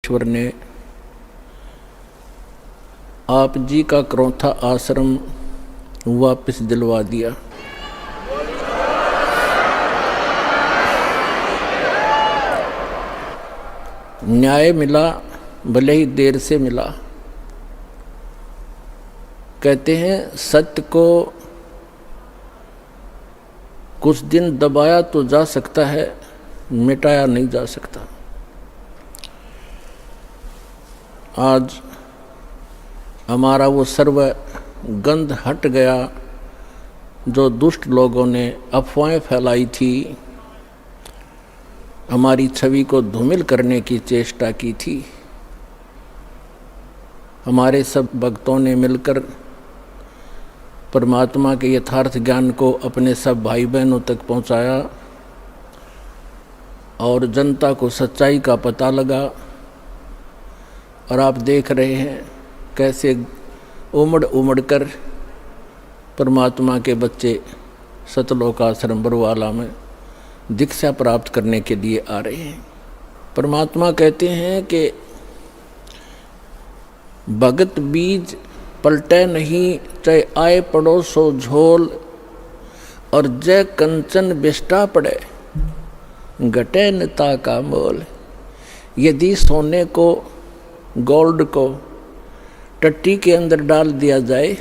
ईश्वर ने आप जी का क्रोथा आश्रम वापस दिलवा दिया। न्याय मिला, भले ही देर से मिला। कहते हैं सत्य को कुछ दिन दबाया तो जा सकता है, मिटाया नहीं जा सकता। आज हमारा वो सर्व गंध हट गया जो दुष्ट लोगों ने अफवाहें फैलाई थी, हमारी छवि को धूमिल करने की चेष्टा की थी। हमारे सब भक्तों ने मिलकर परमात्मा के यथार्थ ज्ञान को अपने सब भाई बहनों तक पहुंचाया और जनता को सच्चाई का पता लगा। और आप देख रहे हैं कैसे उमड़ उमड़ कर परमात्मा के बच्चे सतलोक आश्रम बरवाला में दीक्षा प्राप्त करने के लिए आ रहे हैं। परमात्मा कहते हैं कि भगत बीज पलटे नहीं, चाहे आए पड़ो सो झोल, और जय कंचन बिष्टा पड़े घटे निता का मोल। यदि सोने को, गोल्ड को टट्टी के अंदर डाल दिया जाए,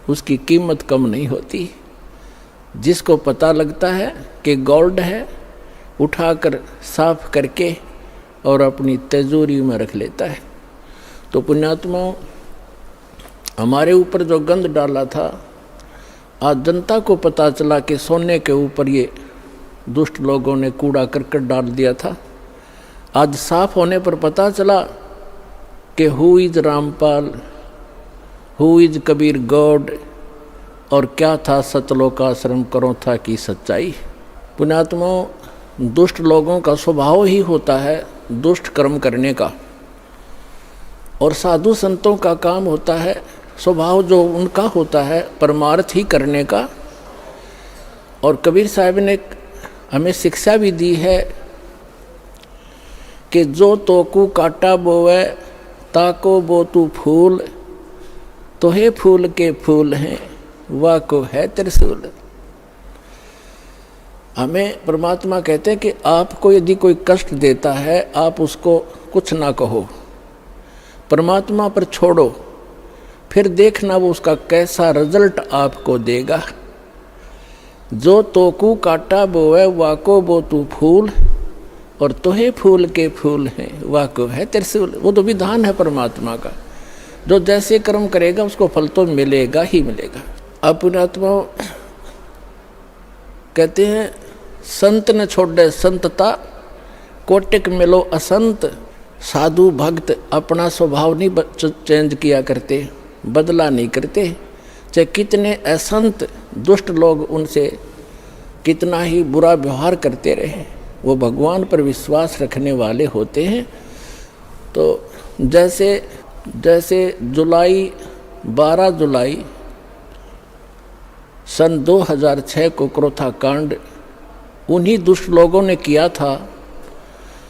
उसकी कीमत कम नहीं होती। जिसको पता लगता है कि गोल्ड है, उठाकर साफ करके और अपनी तिजोरी में रख लेता है। तो पुण्यात्माओं, हमारे ऊपर जो गंध डाला था, आज जनता को पता चला कि सोने के ऊपर ये दुष्ट लोगों ने कूड़ा करकट डाल दिया था। आज साफ होने पर पता चला कि who is Rampal, who is Kabir God, और क्या था सतलोक आश्रम क्रोथा की सच्चाई। पुण्यात्माओं, दुष्ट लोगों का स्वभाव ही होता है दुष्ट कर्म करने का, और साधु संतों का काम होता है, स्वभाव जो उनका होता है परमार्थ ही करने का। और कबीर साहब ने हमें शिक्षा भी दी है कि जो तोकू काटा बोवे ताको बो तू फूल, तो हे फूल के फूल हैं वाह को है त्रिशूल। हमें परमात्मा कहते हैं कि आपको यदि कोई कष्ट देता है, आप उसको कुछ ना कहो, परमात्मा पर छोड़ो, फिर देखना वो उसका कैसा रिजल्ट आपको देगा। जो तोकू काटा बोवे वाको बो तू फूल, और तोहे फूल के फूल हैं वाको है त्रिशूल। वो तो विधान है परमात्मा का, जो जैसे कर्म करेगा उसको फल तो मिलेगा ही मिलेगा। अब पुण्यात्मा कहते हैं संत न छोड़े संतता, कोटिक मिलो असंत। साधु भक्त अपना स्वभाव नहीं चेंज किया करते, बदला नहीं करते। चाहे कितने असंत दुष्ट लोग उनसे कितना ही बुरा व्यवहार करते रहे, वो भगवान पर विश्वास रखने वाले होते हैं। तो जैसे 12 जुलाई सन 2006 को क्रोथा कांड उन्हीं दुष्ट लोगों ने किया था,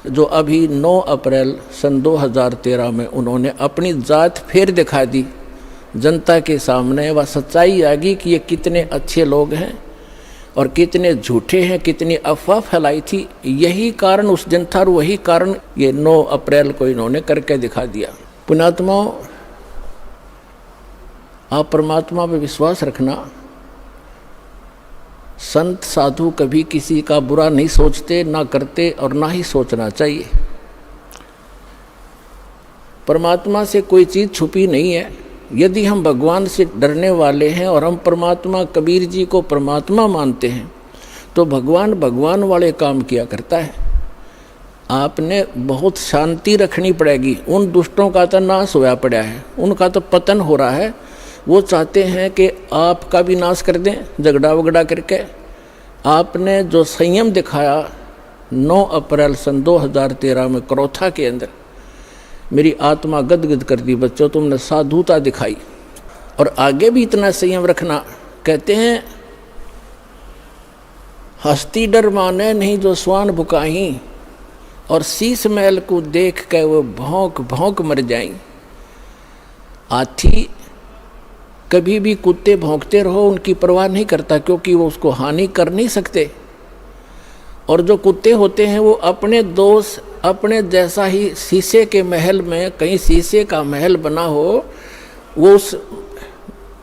जो अभी 9 अप्रैल सन 2013 में उन्होंने अपनी जात फिर दिखा दी जनता के सामने। वह सच्चाई आ गई कि ये कितने अच्छे लोग हैं और कितने झूठे हैं, कितनी अफवाह फैलाई थी। यही कारण उस दिन था और वही कारण ये 9 अप्रैल को इन्होंने करके दिखा दिया। पुण्यात्माओं, आप परमात्मा पर विश्वास रखना। संत साधु कभी किसी का बुरा नहीं सोचते, ना करते और ना ही सोचना चाहिए। परमात्मा से कोई चीज़ छुपी नहीं है। यदि हम भगवान से डरने वाले हैं और हम परमात्मा कबीर जी को परमात्मा मानते हैं, तो भगवान वाले काम किया करता है। आपने बहुत शांति रखनी पड़ेगी। उन दुष्टों का तो नाश होया पड़ा है, उनका तो पतन हो रहा है। वो चाहते हैं कि आपका भी नाश कर दें झगड़ा वगड़ा करके। आपने जो संयम दिखाया 9 अप्रैल सन 2013 में क्रोथा के अंदर, मेरी आत्मा गदगद कर दी। बच्चों, तुमने साधुता दिखाई और आगे भी इतना संयम रखना। कहते हैं हस्ती डर माने नहीं जो स्वान भुकाही, और शीश महल को देख के वो भौंक भौंक मर जाएं। हाथी कभी भी कुत्ते भौंकते रहो उनकी परवाह नहीं करता, क्योंकि वो उसको हानि कर नहीं सकते। और जो कुत्ते होते हैं वो अपने दोस्त अपने जैसा ही, शीशे के महल में कहीं शीशे का महल बना हो, वो उस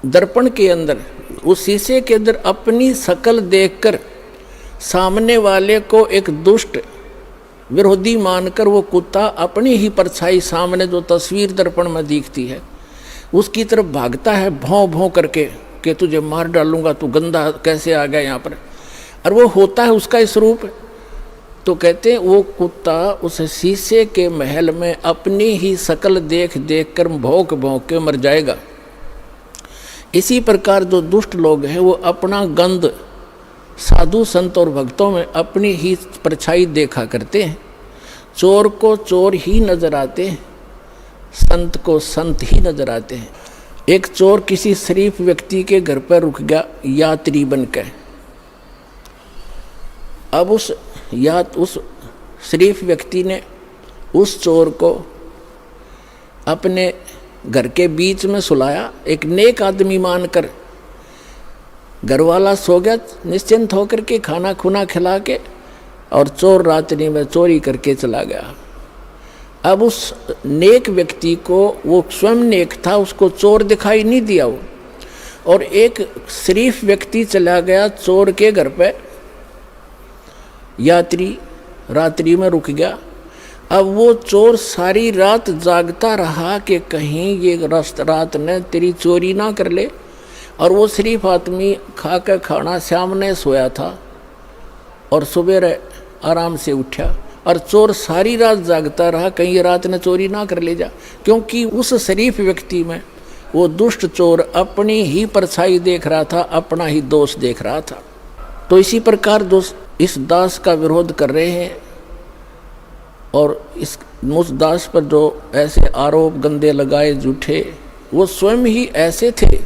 दर्पण के अंदर, उस शीशे के अंदर अपनी शक्ल देखकर सामने वाले को एक दुष्ट विरोधी मानकर वो कुत्ता अपनी ही परछाई सामने जो तस्वीर दर्पण में दिखती है उसकी तरफ भागता है भौं भौं करके कि तुझे मार डालूंगा, तू गंदा कैसे आ गया यहाँ पर। और वो होता है उसका स्वरूप। तो कहते हैं वो कुत्ता उस शीशे के महल में अपनी ही शक्ल देख देख कर भौंक भौंक के मर जाएगा। इसी प्रकार जो दुष्ट लोग हैं वो अपना गंध साधु संत और भक्तों में अपनी ही परछाई देखा करते हैं। चोर को चोर ही नजर आते हैं, संत को संत ही नजर आते हैं। एक चोर किसी शरीफ व्यक्ति के घर पर रुक गया यात्री बनकर। अब उस शरीफ व्यक्ति ने उस चोर को अपने घर के बीच में सुलाया, एक नेक आदमी मानकर। घर वाला सो गया निश्चिंत होकर के, खाना खुना खिला के, और चोर रात्रि में चोरी करके चला गया। अब उस नेक व्यक्ति को, वो स्वयं नेक था, उसको चोर दिखाई नहीं दिया वो, और एक शरीफ व्यक्ति चला गया चोर के घर पे, यात्री रात्रि में रुक गया। अब वो चोर सारी रात जागता रहा कि कहीं ये रात ने तेरी चोरी ना कर ले। और वो शरीफ आदमी खा कर खाना सामने सोया था और सुबह आराम से उठा, और चोर सारी रात जागता रहा कहीं ये रात ने चोरी ना कर ले जा, क्योंकि उस शरीफ व्यक्ति में वो दुष्ट चोर अपनी ही परछाई देख रहा था, अपना ही दोष देख रहा था। तो इसी प्रकार जो इस दास का विरोध कर रहे हैं और उस दास पर जो ऐसे आरोप गंदे लगाए झूठे, वो स्वयं ही ऐसे थे।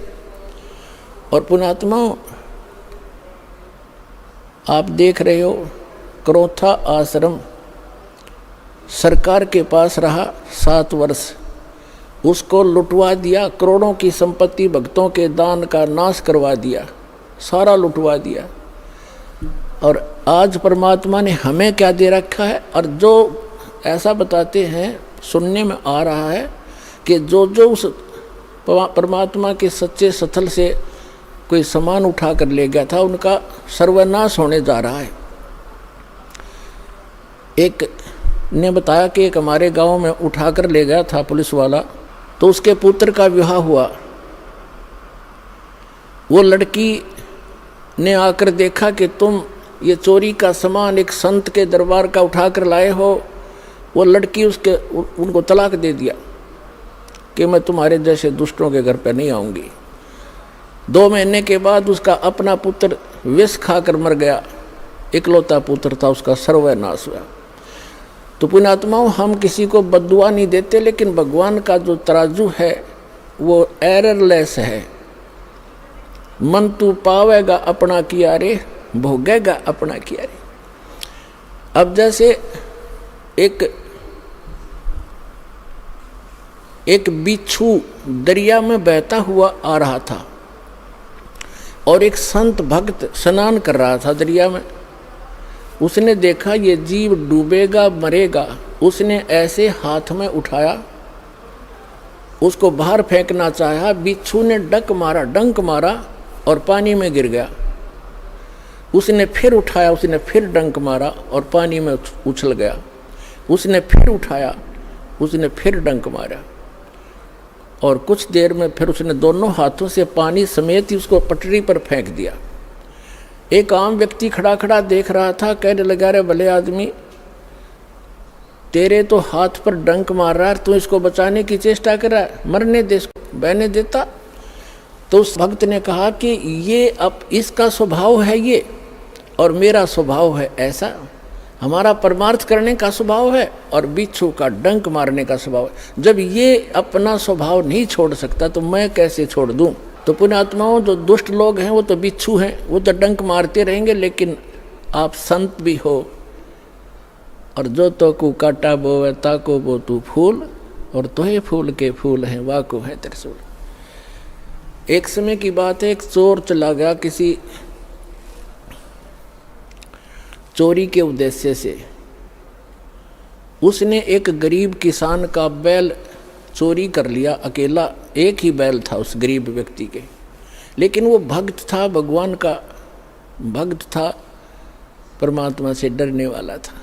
और पुण्यात्माओं, आप देख रहे हो क्रोथा आश्रम सरकार के पास रहा 7 वर्ष, उसको लुटवा दिया, करोड़ों की संपत्ति भक्तों के दान का नाश करवा दिया, सारा लुटवा दिया। और आज परमात्मा ने हमें क्या दे रखा है। और जो ऐसा बताते हैं, सुनने में आ रहा है कि जो जो उस परमात्मा के सच्चे स्थल से कोई सामान उठा कर ले गया था उनका सर्वनाश होने जा रहा है। एक ने बताया कि एक हमारे गांव में उठा कर ले गया था पुलिस वाला, तो उसके पुत्र का विवाह हुआ। वो लड़की ने आकर देखा कि तुम ये चोरी का सामान एक संत के दरबार का उठा कर लाए हो। वो लड़की उनको तलाक दे दिया कि मैं तुम्हारे जैसे दुष्टों के घर पर नहीं आऊँगी। 2 महीने के बाद उसका अपना पुत्र विष खाकर मर गया, इकलौता पुत्र था उसका, सर्वनाश हुआ। तो पुण्यात्माओं, हम किसी को बद्दुआ नहीं देते, लेकिन भगवान का जो तराजू है वो एररलेस है। मन तू पावेगा अपना किया रे, भोगेगा अपना किया रे। अब जैसे एक बिच्छू दरिया में बहता हुआ आ रहा था और एक संत भक्त स्नान कर रहा था दरिया में। उसने देखा ये जीव डूबेगा मरेगा, उसने ऐसे हाथ में उठाया, उसको बाहर फेंकना चाहा। बिच्छू ने डंक मारा और पानी में गिर गया। उसने फिर उठाया, उसने फिर डंक मारा और पानी में उछल गया। उसने फिर उठाया, उसने फिर डंक मारा, और कुछ देर में फिर उसने दोनों हाथों से पानी समेत ही उसको पटरी पर फेंक दिया। एक आम व्यक्ति खड़ा खड़ा देख रहा था, कहने लगा, रे भले आदमी, तेरे तो हाथ पर डंक मार रहा है, तू इसको बचाने की चेष्टा कर रहा है, मरने दे, इसको बहने देता। तो उस भक्त ने कहा कि ये अब इसका स्वभाव है ये, और मेरा स्वभाव है ऐसा। हमारा परमार्थ करने का स्वभाव है और बिच्छू का डंक मारने का स्वभाव है। जब ये अपना स्वभाव नहीं छोड़ सकता तो मैं कैसे छोड़ दूं। तो पुण्यात्माओं, जो दुष्ट लोग हैं वो तो बिच्छू हैं, वो तो डंक मारते रहेंगे, लेकिन आप संत भी हो और जो तो को काटा बोवे ताको बो तू फूल, और तोहे फूल के फूल हैं वाको है त्रिशूल। एक समय की बात है, एक चोर चला गया किसी चोरी के उद्देश्य से। उसने एक गरीब किसान का बैल चोरी कर लिया, अकेला एक ही बैल था उस गरीब व्यक्ति के, लेकिन वो भक्त था, भगवान का भक्त था, परमात्मा से डरने वाला था,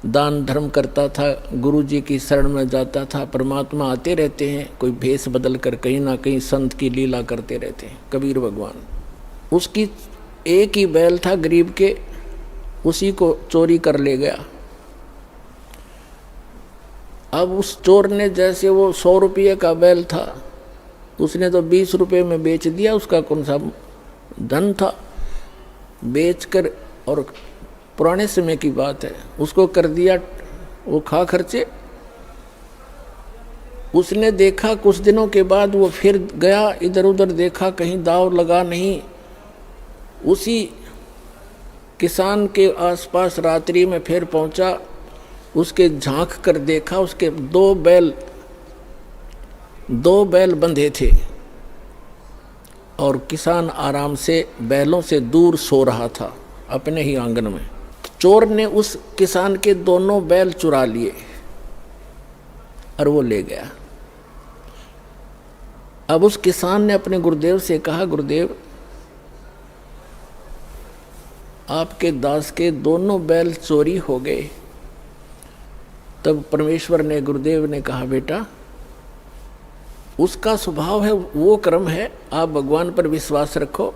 दान धर्म करता था, गुरु जी की शरण में जाता था। परमात्मा आते रहते हैं कोई भेष बदल कर, कहीं ना कहीं संत की लीला करते रहते हैं कबीर भगवान। उसकी एक ही बैल था गरीब के, उसी को चोरी कर ले गया। अब उस चोर ने, जैसे वो 100 रुपये का बैल था, उसने तो 20 रुपये में बेच दिया, उसका कौन सा धन था, बेचकर, और पुराने समय की बात है, उसको कर दिया वो खा खर्चे। उसने देखा कुछ दिनों के बाद वो फिर गया, इधर उधर देखा, कहीं दाव लगा नहीं। उसी किसान के आसपास रात्रि में फिर पहुंचा, उसके झांक कर देखा, उसके दो बैल बंधे थे और किसान आराम से बैलों से दूर सो रहा था अपने ही आंगन में। चोर ने उस किसान के दोनों बैल चुरा लिए और वो ले गया। अब उस किसान ने अपने गुरुदेव से कहा, गुरुदेव आपके दास के दोनों बैल चोरी हो गए। तब परमेश्वर ने, गुरुदेव ने कहा, बेटा उसका स्वभाव है, वो कर्म है, आप भगवान पर विश्वास रखो।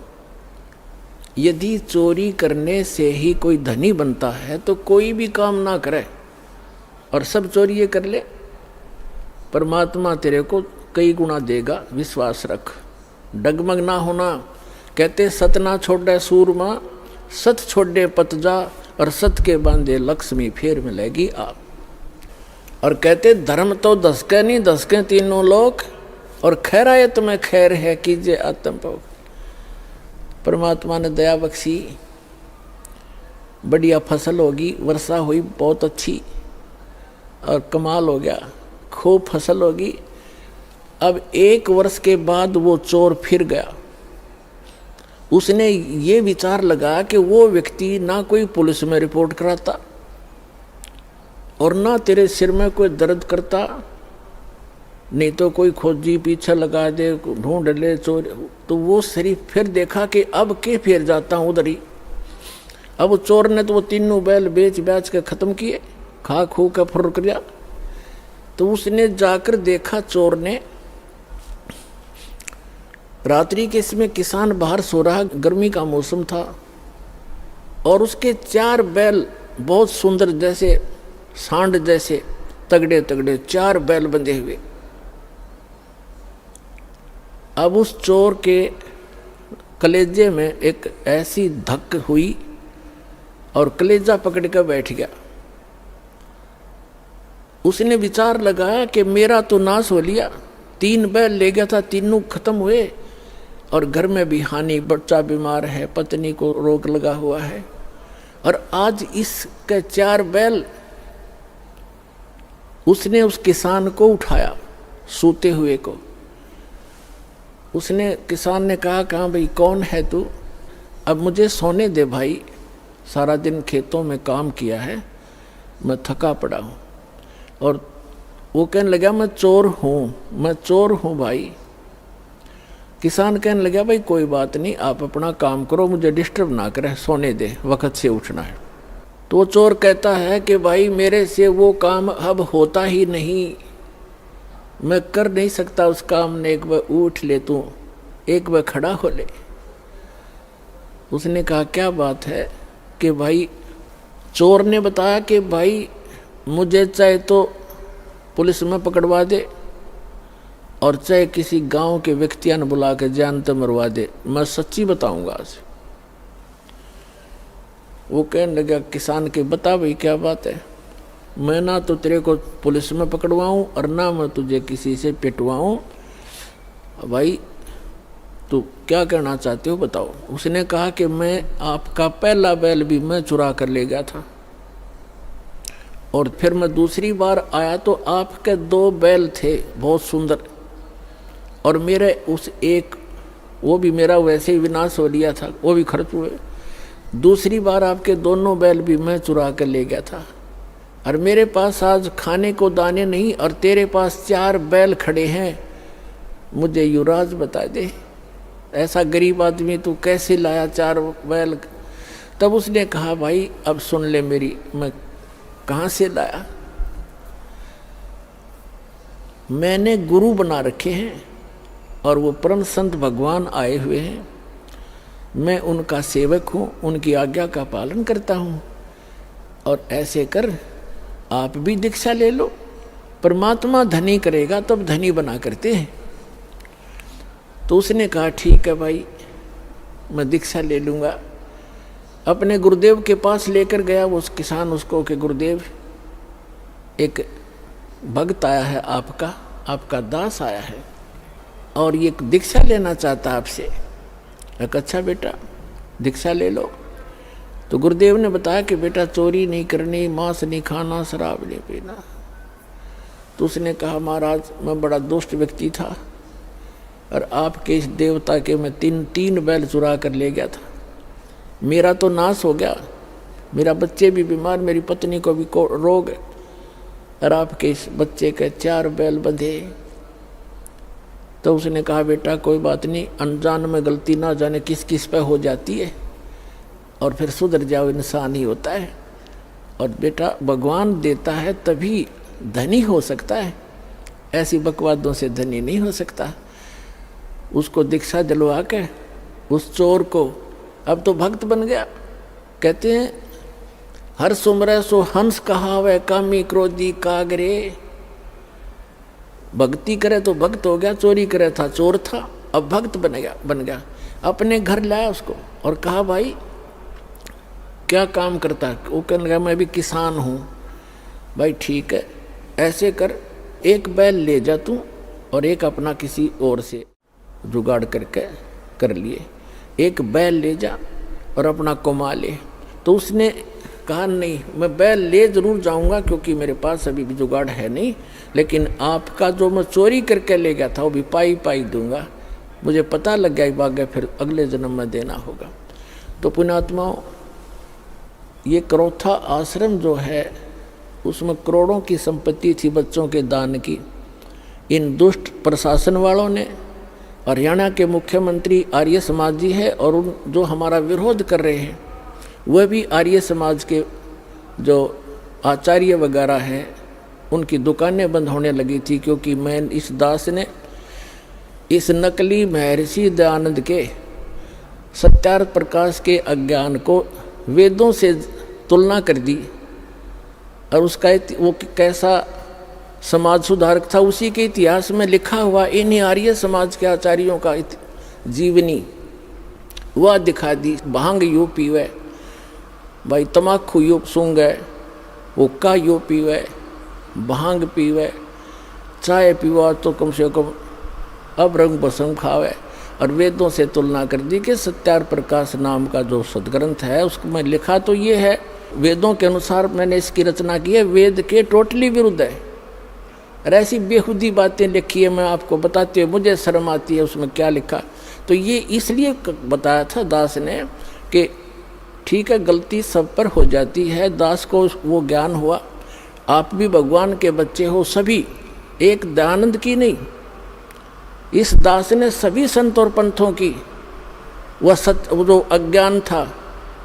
यदि चोरी करने से ही कोई धनी बनता है तो कोई भी काम ना करे और सब चोरी ये कर ले, परमात्मा तेरे को कई गुना देगा, विश्वास रख, डगमग ना होना। कहते सत ना छोड़े सूरमा, सत छोड़े पत जा, और सत के बांधे लक्ष्मी फेर मिलेगी आप। और कहते धर्म तो दसके नहीं, दसके तीनों लोग, और खैरायत में खैर है कीजिए आत्म भोग। परमात्मा ने दया बख्शी, बढ़िया फसल होगी, वर्षा हुई बहुत अच्छी और कमाल हो गया, खूब फसल होगी। अब 1 वर्ष के बाद वो चोर फिर गया। उसने ये विचार लगा कि वो व्यक्ति ना कोई पुलिस में रिपोर्ट कराता और ना तेरे सिर में कोई दर्द करता, नहीं तो कोई खोजी पीछे लगा दे, ढूंढ ले चोर। तो वो शरीफ फिर देखा कि अब के फिर जाता हूँ उधर ही। अब चोर ने तो वो तीनों बैल बेच के ख़त्म किए, खा खू के फुर किया। तो उसने जाकर देखा, चोर ने, रात्रि के इसमें किसान बाहर सो रहा, गर्मी का मौसम था, और उसके 4 बैल बहुत सुंदर, जैसे सांड जैसे तगड़े तगड़े 4 बैल बंधे हुए। अब उस चोर के कलेजे में एक ऐसी धक्क हुई और कलेजा पकड़ कर बैठ गया। उसने विचार लगाया कि मेरा तो नाश हो लिया, 3 बैल ले गया था, तीनों खत्म हुए, और घर में भी हानि, बच्चा बीमार है, पत्नी को रोग लगा हुआ है, और आज इसके 4 बैल। उसने उस किसान को उठाया, सोते हुए को। उसने, किसान ने कहा, कहाँ भाई कौन है तू? अब मुझे सोने दे भाई, सारा दिन खेतों में काम किया है, मैं थका पड़ा हूँ। और वो कहने लगा, मैं चोर हूँ भाई। किसान कहने लगा, भाई कोई बात नहीं, आप अपना काम करो, मुझे डिस्टर्ब ना करे, सोने दे, वक्त से उठना है। तो वो चोर कहता है कि भाई मेरे से वो काम अब होता ही नहीं, मैं कर नहीं सकता उस काम ने, एक बार उठ ले तू, एक बार खड़ा हो ले। उसने कहा, क्या बात है? कि भाई, चोर ने बताया कि भाई मुझे चाहे तो पुलिस में पकड़वा दे और चाहे किसी गांव के व्यक्तियों ने बुला के जान तो मरवा दे, मैं सच्ची बताऊंगा आज। वो कहने लगा, किसान के, बता भाई क्या बात है? मैं ना तो तेरे को पुलिस में पकड़वाऊं और ना मैं तुझे किसी से पिटवाऊं, भाई तू क्या कहना चाहते हो बताओ। उसने कहा कि मैं आपका पहला बैल भी मैं चुरा कर ले गया था, और फिर मैं दूसरी बार आया तो आपके 2 बैल थे बहुत सुंदर, और मेरे उस एक, वो भी मेरा वैसे ही विनाश हो लिया था, वो भी खर्च हुए। दूसरी बार आपके दोनों बैल भी मैं चुरा कर ले गया था, और मेरे पास आज खाने को दाने नहीं, और तेरे पास 4 बैल खड़े हैं, मुझे युवराज बता दे, ऐसा गरीब आदमी तू कैसे लाया 4 बैल। तब उसने कहा भाई अब सुन ले मेरी, मैं कहाँ से लाया, मैंने गुरु बना रखे हैं और वो परम संत भगवान आए हुए हैं, मैं उनका सेवक हूँ, उनकी आज्ञा का पालन करता हूँ, और ऐसे कर आप भी दीक्षा ले लो, परमात्मा धनी करेगा तब धनी बना करते हैं। तो उसने कहा ठीक है भाई, मैं दीक्षा ले लूँगा। अपने गुरुदेव के पास लेकर गया वो किसान उसको कि गुरुदेव एक भक्त आया है, आपका दास आया है और ये दीक्षा लेना चाहता है आपसे। अच्छा बेटा दीक्षा ले लो। तो गुरुदेव ने बताया कि बेटा चोरी नहीं करनी, मांस नहीं खाना, शराब नहीं पीना। तो उसने कहा महाराज मैं बड़ा दुष्ट व्यक्ति था और आपके इस देवता के मैं तीन बैल चुरा कर ले गया था, मेरा तो नाश हो गया, मेरा बच्चे भी बीमार, मेरी पत्नी को भी रोग है, और आपके इस बच्चे के 4 बैल बंधे। तो उसने कहा बेटा कोई बात नहीं, अनजान में गलती ना जाने किस किस पे हो जाती है, और फिर सुधर जाओ, इंसान ही होता है, और बेटा भगवान देता है तभी धनी हो सकता है, ऐसी बकवादों से धनी नहीं हो सकता। उसको दीक्षा दिलवा के उस चोर को, अब तो भक्त बन गया। कहते हैं हर सुमरै सो हंस कहावे, कामी क्रोधी कागरे। भक्ति करे तो भक्त हो गया, चोरी करे था चोर था, अब भक्त बन गया। अपने घर लाया उसको और कहा भाई क्या काम करता है। वो कहने लगा मैं भी किसान हूँ। भाई ठीक है, ऐसे कर 1 बैल ले जा तू और एक अपना किसी और से जुगाड़ करके कर लिए, 1 बैल ले जा और अपना कमा ले। तो उसने कहा नहीं मैं बैल ले जरूर जाऊंगा क्योंकि मेरे पास अभी भी जुगाड़ है नहीं, लेकिन आपका जो मैं चोरी करके ले गया था वो भी पाई दूंगा, मुझे पता लग गया भाग्य फिर अगले जन्म में देना होगा। तो पुण्यात्माओं ये करौथा आश्रम जो है उसमें करोड़ों की संपत्ति थी बच्चों के दान की। इन दुष्ट प्रशासन वालों ने, हरियाणा के मुख्यमंत्री आर्य समाज जी है और उन जो हमारा विरोध कर रहे हैं वह भी आर्य समाज के जो आचार्य वगैरह हैं, उनकी दुकानें बंद होने लगी थी क्योंकि मैं इस दास ने इस नकली महर्षि दयानंद के सत्यार्थ प्रकाश के अज्ञान को वेदों से तुलना कर दी, और उसका वो कैसा समाज सुधारक था उसी के इतिहास में लिखा हुआ इन आर्य समाज के आचार्यों का जीवनी वह दिखा दी। भांग यो पीवे भाई, तमाकू यो सूंगे, हुक्का यो पीवे, भांग पीवे, चाय पीवा तो कम से कम अब रंग बसम खावे, और वेदों से तुलना कर दी कि सत्यार्थ प्रकाश नाम का जो सदग्रंथ है उसमें लिखा तो ये है, वेदों के अनुसार मैंने इसकी रचना की है, वेद के टोटली विरुद्ध है। और ऐसी बेहुदी बातें लिखी है, मैं आपको बताते हुए मुझे शर्म आती है उसमें क्या लिखा। तो ये इसलिए बताया था दास ने कि ठीक है गलती सब पर हो जाती है, दास को वो ज्ञान हुआ, आप भी भगवान के बच्चे हो, सभी एक दयानंद की नहीं, इस दास ने सभी संत और पंथों की वह वो जो अज्ञान था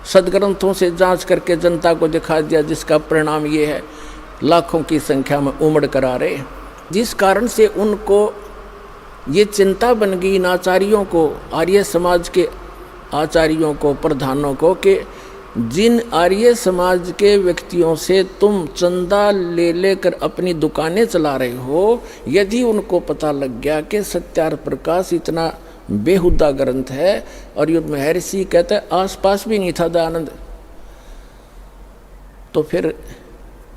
सदग्रंथों से जांच करके जनता को दिखा दिया, जिसका परिणाम ये है लाखों की संख्या में उमड़ कर आ रहे, जिस कारण से उनको ये चिंता बन गई इन आचार्यों को, आर्य समाज के आचार्यों को, प्रधानों को, कि जिन आर्य समाज के व्यक्तियों से तुम चंदा ले लेकर अपनी दुकानें चला रहे हो, यदि उनको पता लग गया कि सत्यार्थ प्रकाश इतना बेहुदा ग्रंथ है, और ये महर्षि कहते आसपास भी नहीं था दयानंद, तो फिर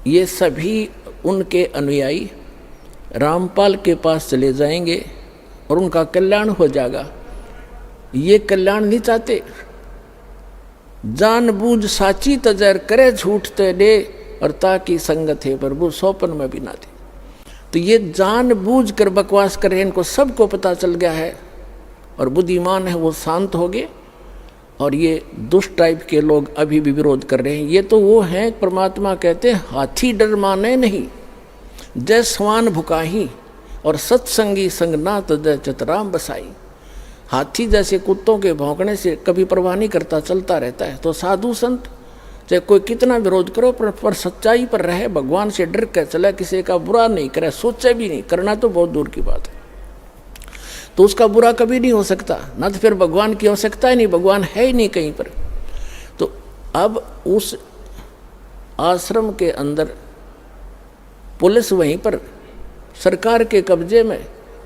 ये सभी उनके अनुयायी रामपाल के पास चले जाएंगे और उनका कल्याण हो जाएगा। ये कल्याण नहीं चाहते, जानबूझ साची तजर करे झूठ ते दे, और ताकि संगत है प्रभु सौपन में भी ना दे। तो ये जानबूझ कर बकवास कर रहे हैं, इनको सबको पता चल गया है और बुद्धिमान है वो शांत हो गए। और ये दुष्ट टाइप के लोग अभी भी विरोध कर रहे हैं। ये तो वो हैं, परमात्मा कहते हैं हाथी डर माने नहीं, जय स्वान भुकाही और सत्संगी संग ना तजय चतराम बसाई। हाथी जैसे कुत्तों के भौंकने से कभी परवाह नहीं करता, चलता रहता है। तो साधु संत चाहे कोई कितना विरोध करो पर सच्चाई पर रहे, भगवान से डर कर चले, किसी का बुरा नहीं करे, सोचे भी नहीं, करना तो बहुत दूर की बात है। तो उसका बुरा कभी नहीं हो सकता, ना तो फिर भगवान की आवश्यकता ही नहीं, भगवान है ही नहीं कहीं पर। तो अब उस आश्रम के अंदर पुलिस वहीं पर सरकार के कब्जे में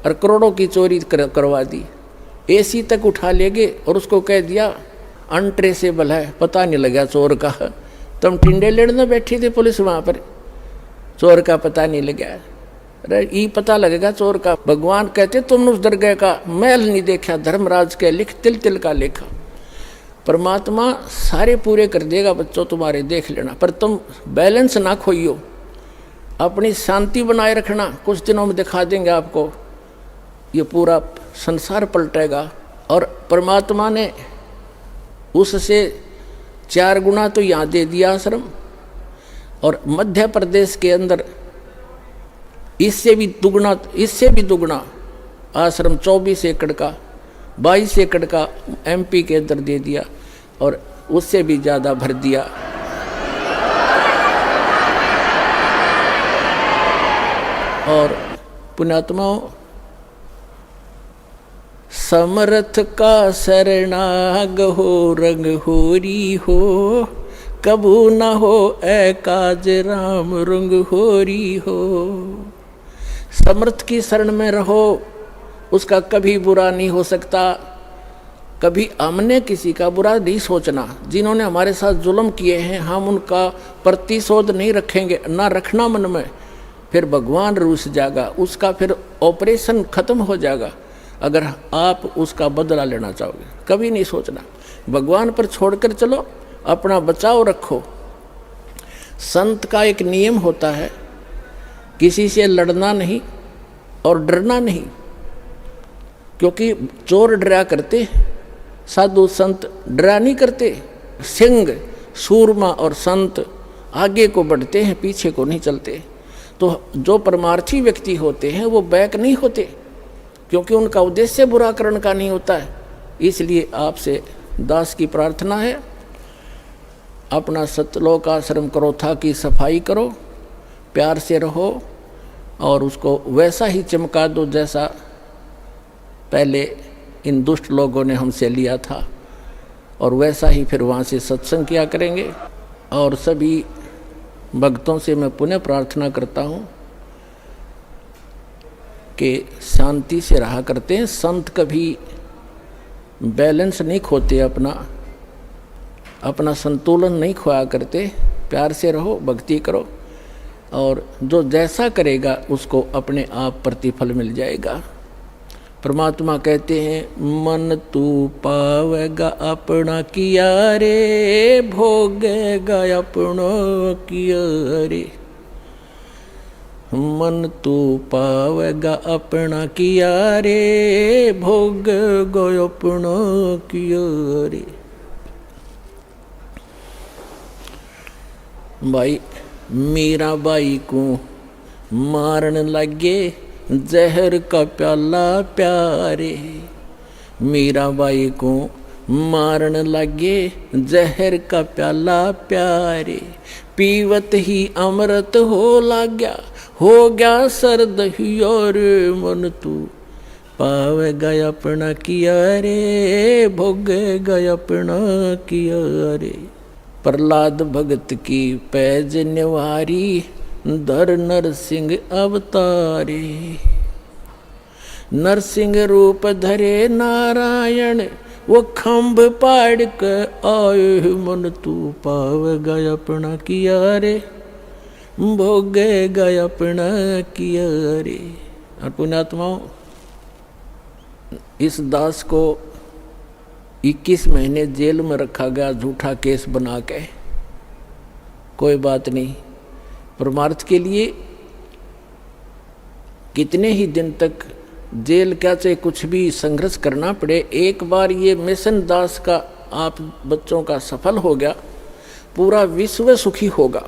और करोड़ों की चोरी करवा दी, एसी तक उठा ले गए और उसको कह दिया अनट्रेसेबल है, पता नहीं लगा चोर का। तुम टिंडे लेने बैठी थी पुलिस वहाँ पर, चोर का पता नहीं लगा, अरे ये पता लगेगा चोर का। भगवान कहते तुमने उस दरगाह का महल नहीं देखा, धर्मराज के लिख तिल तिल का लेखा। परमात्मा सारे पूरे कर देगा बच्चों तुम्हारे, देख लेना, पर तुम बैलेंस ना खोइयो, अपनी शांति बनाए रखना। कुछ दिनों में दिखा देंगे आपको, ये पूरा संसार पलटेगा। और परमात्मा ने उससे 4 गुना तो यहाँ दे दिया आश्रम, और मध्य प्रदेश के अंदर इससे भी दुगना आश्रम 24 एकड़ का, 22 एकड़ का एमपी के अंदर दे दिया, और उससे भी ज़्यादा भर दिया। और पुण्यात्माओं, समर्थ का शरणाग हो रंग होरी हो, कबू न हो ए काज राम रंग होरी हो। समर्थ की शरण में रहो, उसका कभी बुरा नहीं हो सकता। कभी हमने किसी का बुरा नहीं सोचना। जिन्होंने हमारे साथ जुल्म किए हैं हम उनका प्रतिशोध नहीं रखेंगे, ना रखना मन में, फिर भगवान रूस जाएगा, उसका फिर ऑपरेशन खत्म हो जाएगा अगर आप उसका बदला लेना चाहोगे। कभी नहीं सोचना, भगवान पर छोड़कर चलो, अपना बचाव रखो। संत का एक नियम होता है, किसी से लड़ना नहीं और डरना नहीं, क्योंकि चोर डरा करते, साधु संत डरा नहीं करते। सिंह, सूरमा और संत आगे को बढ़ते हैं, पीछे को नहीं चलते। तो जो परमार्थी व्यक्ति होते हैं वो बैक नहीं होते, क्योंकि उनका उद्देश्य बुरा करने का नहीं होता है। इसलिए आपसे दास की प्रार्थना है, अपना सतलोक आश्रम करो, था की सफाई करो, प्यार से रहो और उसको वैसा ही चमका दो जैसा पहले इन दुष्ट लोगों ने हमसे लिया था, और वैसा ही फिर वहाँ से सत्संग किया करेंगे। और सभी भक्तों से मैं पुनः प्रार्थना करता हूँ कि शांति से रहा करते हैं। संत कभी बैलेंस नहीं खोते, अपना संतुलन नहीं खोया करते। प्यार से रहो, भक्ति करो, और जो जैसा करेगा उसको अपने आप प्रतिफल मिल जाएगा। परमात्मा कहते हैं मन तू पावेगा अपना किया रे, भोगेगा अपना किया रे। मन तू पावेगा अपना किया रे, भोगेगा अपना किया रे। भाई मीरा बाई को मारन लगे जहर का प्याला प्यारे, मीरा बाई को मारन लगे जहर का प्याला प्यारे। पीवत ही अमृत हो गया सर्द हियर, मन तू पावेगा अपना किया रे, भोगेगा अपना किया रे। प्रहलाद भगत की पैज निवारी, धर नरसिंह अवतारे। नरसिंह रूप धरे नारायण, वो खम्भ पाड़ के आए, मन तू पावेगा अपना किया रे, भोगेगा अपना किया रे। और पुण्यात्माओं, इस दास को 21 महीने जेल में रखा गया झूठा केस बना के। कोई बात नहीं, परमार्थ के लिए कितने ही दिन तक जेल क्या चाहे कुछ भी संघर्ष करना पड़े, एक बार ये मिशन दास का आप बच्चों का सफल हो गया, पूरा विश्व सुखी होगा।